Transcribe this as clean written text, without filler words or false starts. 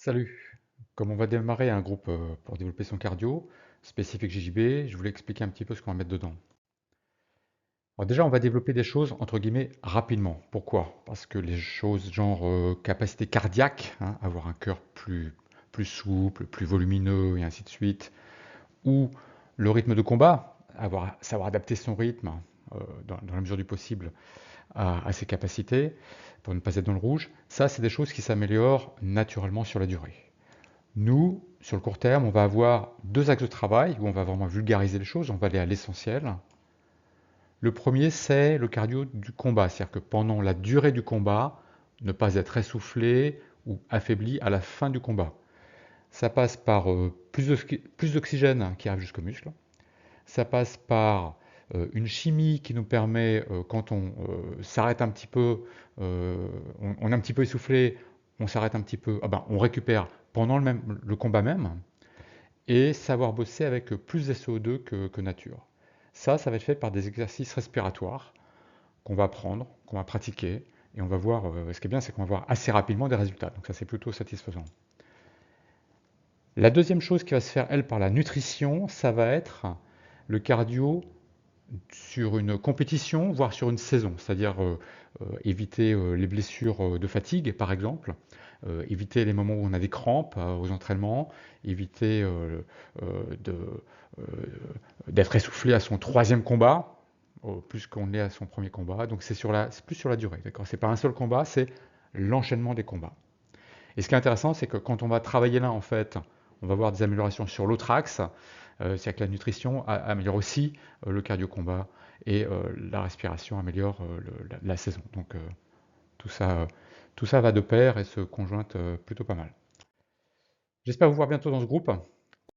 Salut! Comme on va démarrer un groupe pour développer son cardio, spécifique JJB, je voulais expliquer un petit peu ce qu'on va mettre dedans. Alors déjà, on va développer des choses entre guillemets rapidement. Pourquoi? Parce que les choses genre capacité cardiaque, hein, avoir un cœur plus souple, plus volumineux et ainsi de suite, ou le rythme de combat, savoir adapter son rythme dans la mesure du possible à ses capacités pour ne pas être dans le rouge, ça c'est des choses qui s'améliorent naturellement sur la durée. Nous, sur le court terme, on va avoir deux axes de travail où on va vraiment vulgariser les choses, on va aller à l'essentiel. Le premier, c'est le cardio du combat, c'est-à-dire que pendant la durée du combat, ne pas être essoufflé ou affaibli à la fin du combat. Ça passe par plus d'oxygène qui arrive jusqu'aux muscles. Ça passe par une chimie qui nous permet, quand on s'arrête un petit peu, on est un petit peu essoufflé, on s'arrête un petit peu, ah ben, on récupère pendant le combat même, et savoir bosser avec plus SO2 que nature. Ça va être fait par des exercices respiratoires qu'on va apprendre, qu'on va pratiquer, et on va voir, ce qui est bien, c'est qu'on va voir assez rapidement des résultats. Donc ça, c'est plutôt satisfaisant. La deuxième chose qui va se faire, elle, par la nutrition, ça va être le cardio sur une compétition, voire sur une saison, c'est-à-dire éviter les blessures de fatigue, par exemple, éviter les moments où on a des crampes aux entraînements, éviter de, euh, d'être essoufflé à son troisième combat, plus qu'on est à son premier combat. Donc c'est plus sur la durée, d'accord. C'est pas un seul combat, c'est l'enchaînement des combats. Et ce qui est intéressant, c'est que quand on va travailler là, en fait, on va voir des améliorations sur l'autre axe. C'est-à-dire que la nutrition améliore aussi le cardio-combat et la respiration améliore la saison. Donc tout ça, euh, tout ça va de pair et se conjointe plutôt pas mal. J'espère vous voir bientôt dans ce groupe.